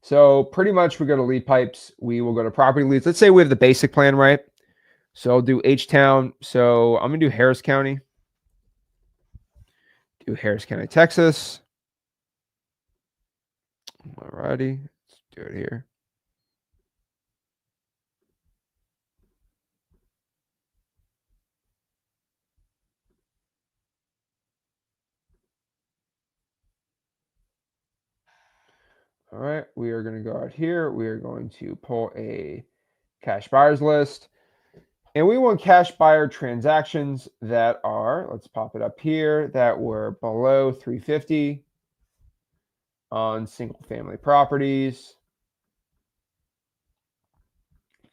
So pretty much we go to lead pipes. We will go to property leads. Let's say we have the basic plan, right? So I'll do H-Town. So I'm going to do Harris County. Do Harris County, Texas. Alrighty. Let's do it here. All right, we are going to go out here. We are going to pull a cash buyers list. And we want cash buyer transactions that are, let's pop it up here, that were below 350 on single family properties.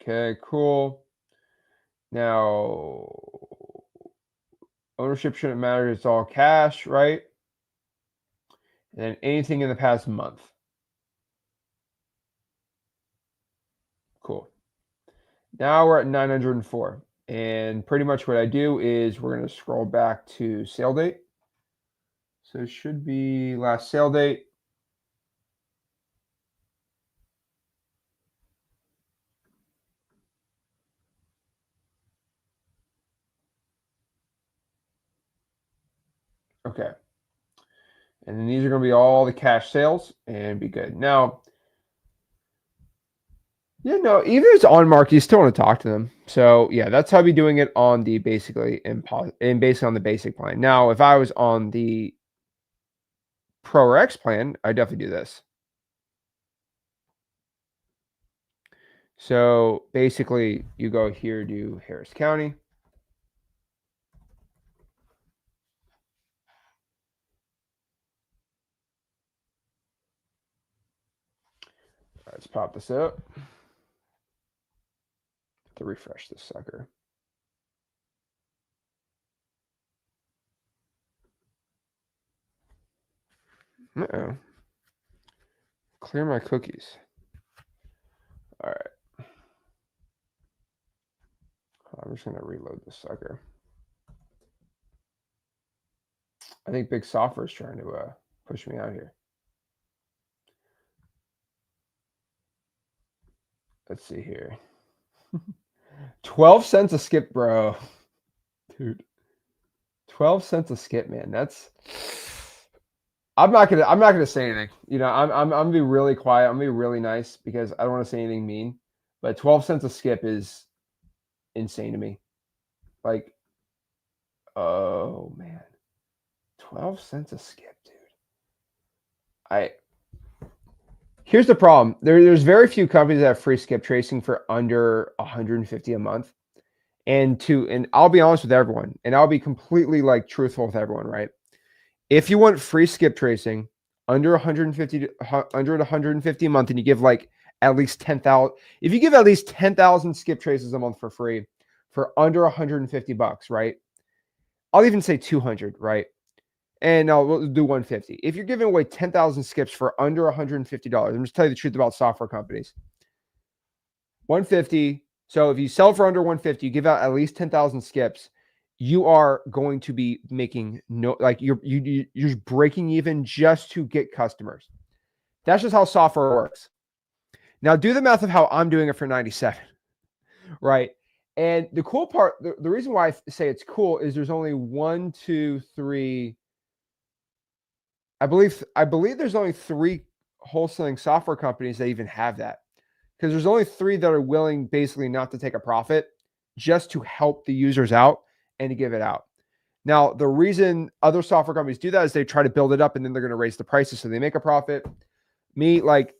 Okay, cool. Now, ownership shouldn't matter. It's all cash, right? And then anything in the past month. Cool. Now we're at 904. And pretty much what I do is we're going to scroll back to sale date. So it should be last sale date. Okay. And then these are going to be all the cash sales and be good. Now, yeah, no, even if it's on market, you still want to talk to them. So yeah, that's how I'd be doing it on the basically and basically on the basic plan. Now, if I was on the Pro or X plan, I definitely do this. So basically, you go here to Harris County. Let's pop this up. To refresh this sucker. Uh-oh. Clear my cookies. All right. I'm just going to reload this sucker. I think Big Software is trying to push me out here. Let's see here. 12 cents a skip, bro. Dude. 12 cents a skip, man. That's I'm not gonna say anything. You know, I'm gonna be really quiet. I'm gonna be really nice because I don't want to say anything mean. But 12 cents a skip is insane to me. Like, oh man. 12 cents a skip, dude. Here's the problem. There's very few companies that have free skip tracing for under 150 a month. And I'll be honest with everyone, and I'll be completely like truthful with everyone, right? If you want free skip tracing under 150 a month, and you give like at least 10,000, if you give at least 10,000 skip traces a month for free for under 150 bucks, right? I'll even say 200, right? And we'll do 150. If you're giving away 10,000 skips for under $150, I'm just telling you the truth about software companies. 150. So if you sell for under 150, you give out at least 10,000 skips, you are going to be making you're just breaking even just to get customers. That's just how software works. Now do the math of how I'm doing it for 97, right? And the cool part, the reason why I say it's cool is there's only 1, 2, 3. I believe there's only 3 wholesaling software companies that even have that. because there's only 3 that are willing basically not to take a profit just to help the users out and to give it out. Now, the reason other software companies do that is they try to build it up and then they're going to raise the prices so they make a profit. Me, like,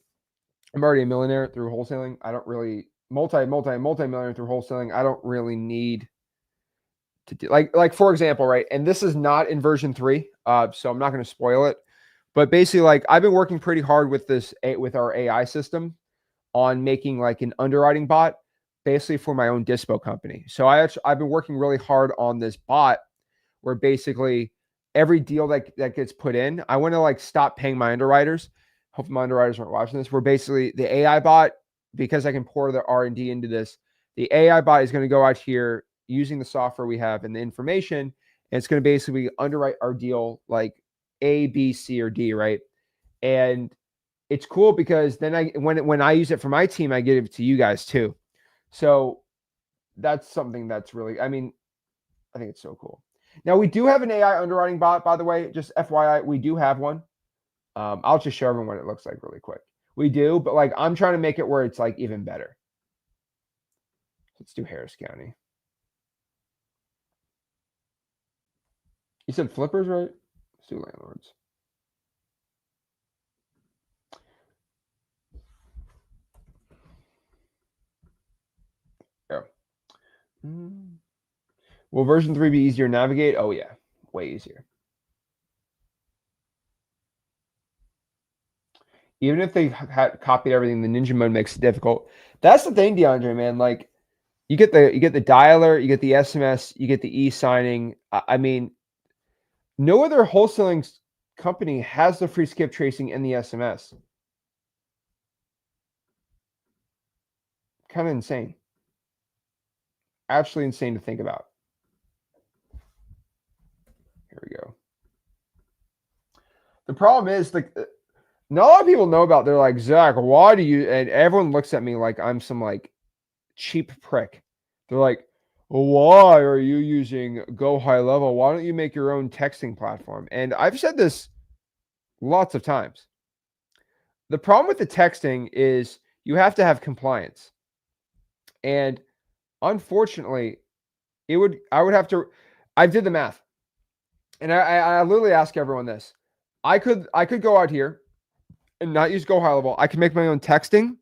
I'm already a millionaire through wholesaling. I don't really multi-millionaire through wholesaling. I don't really need to do like for example, right? And this is not in version 3, so I'm not going to spoil it. But basically, like, I've been working pretty hard with with our AI system on making like an underwriting bot, basically for my own Dispo company. So I've been working really hard on this bot where basically every deal that gets put in, I want to like stop paying my underwriters. Hope my underwriters aren't watching this. Where basically the AI bot, because I can pour the R&D into this, the AI bot is going to go out here using the software we have and the information, and it's going to basically underwrite our deal like A, B, C, or D, right? And it's cool because then when I use it for my team, I give it to you guys too. So that's something that's really, I mean, I think it's so cool. Now we do have an AI underwriting bot, by the way, just FYI, we do have one. I'll just show everyone what it looks like really quick. We do, but like I'm trying to make it where it's like even better. Let's do Harris County. You said flippers, right? Let's do landlords. Yeah. Will version 3 be easier to navigate? Oh yeah, way easier. Even if they had copied everything, the ninja mode makes it difficult. That's the thing, DeAndre, man. Like you get the dialer, you get the SMS, you get the e-signing. I mean, no other wholesaling company has the free skip tracing and the SMS. Kind of insane. Absolutely insane to think about. Here we go. The problem is, like, not a lot of people know about. They're like, Zach, why do you? And everyone looks at me like I'm some like cheap prick. They're like, well, why are you using Go High Level? Why don't you make your own texting platform? And I've said this lots of times. The problem with the texting is you have to have compliance. And unfortunately, I would have to, I did the math. And I literally ask everyone this. I could go out here and not use Go High Level. I can make my own texting,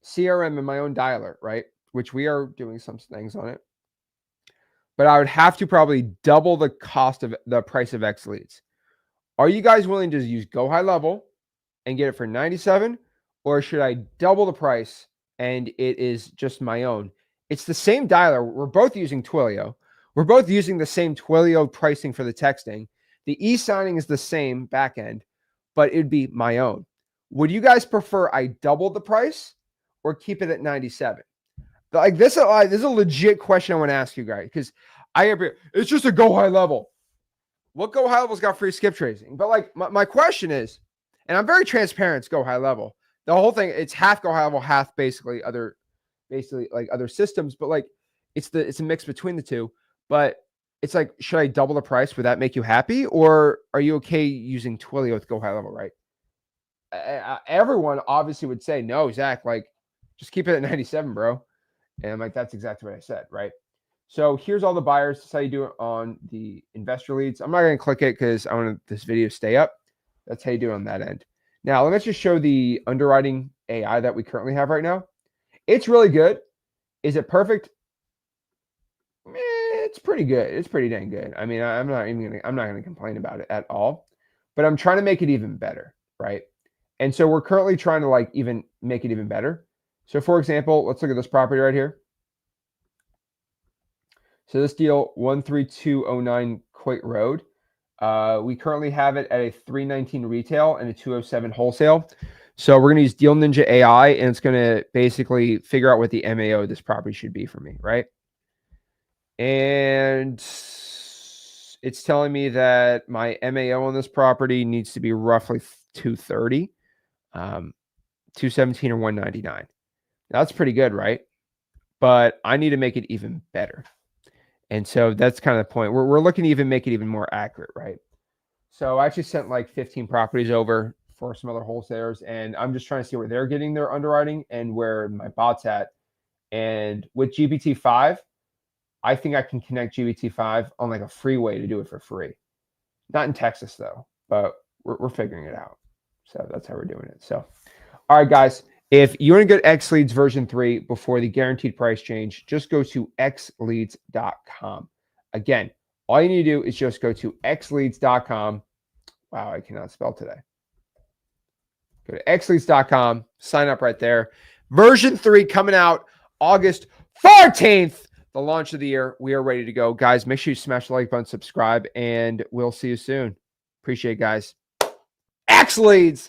CRM, and my own dialer, right? Which we are doing some things on it. But I would have to probably double the cost of the price of XLeads. Are you guys willing to use Go High Level and get it for 97, or should I double the price and it is just my own? It's the same dialer. We're both using Twilio. We're both using the same Twilio pricing for the texting. The e-signing is the same back end, but it'd be my own. Would you guys prefer I double the price or keep it at 97? Like this is a legit question I want to ask you guys, because it's just a Go High Level. What Go High Level's got free skip tracing? But like my question is, and I'm very transparent, it's Go High Level. The whole thing, it's half Go High Level, half basically like other systems, but like it's a mix between the two. But it's like, should I double the price? Would that make you happy? Or are you okay using Twilio with Go High Level, right? Everyone obviously would say, no, Zach, like just keep it at 97, bro. And I'm like, that's exactly what I said, right? So here's all the buyers. That's how you do it on the investor leads. I'm not going to click it because I want this video to stay up. That's how you do it on that end. Now, let's just show the underwriting AI that we currently have right now. It's really good. Is it perfect? It's pretty good. It's pretty dang good. I mean, I'm not going to complain about it at all, but I'm trying to make it even better, right? And so we're currently trying to like even make it even better. So for example, let's look at this property right here. So this deal, 13209 Coit Road. We currently have it at a 319 retail and a 207 wholesale. So we're going to use Deal Ninja AI, and it's going to basically figure out what the MAO of this property should be for me, right? And it's telling me that my MAO on this property needs to be roughly 230, 217 or 199. That's pretty good, right? But I need to make it even better. And so that's kind of the point. We're looking to even make it even more accurate, right? So I actually sent like 15 properties over for some other wholesalers, and I'm just trying to see where they're getting their underwriting and where my bot's at. And with GPT-5, I think I can connect GPT-5 on like a freeway to do it for free. Not in Texas though, but we're figuring it out. So that's how we're doing it. So, all right, guys, if you want to get XLeads version 3 before the guaranteed price change, just go to XLeads.com. Again, all you need to do is just go to XLeads.com. Wow, I cannot spell today. Go to XLeads.com, sign up right there. Version 3 coming out August 14th, the launch of the year. We are ready to go. Guys, make sure you smash the like button, subscribe, and we'll see you soon. Appreciate it, guys. XLeads.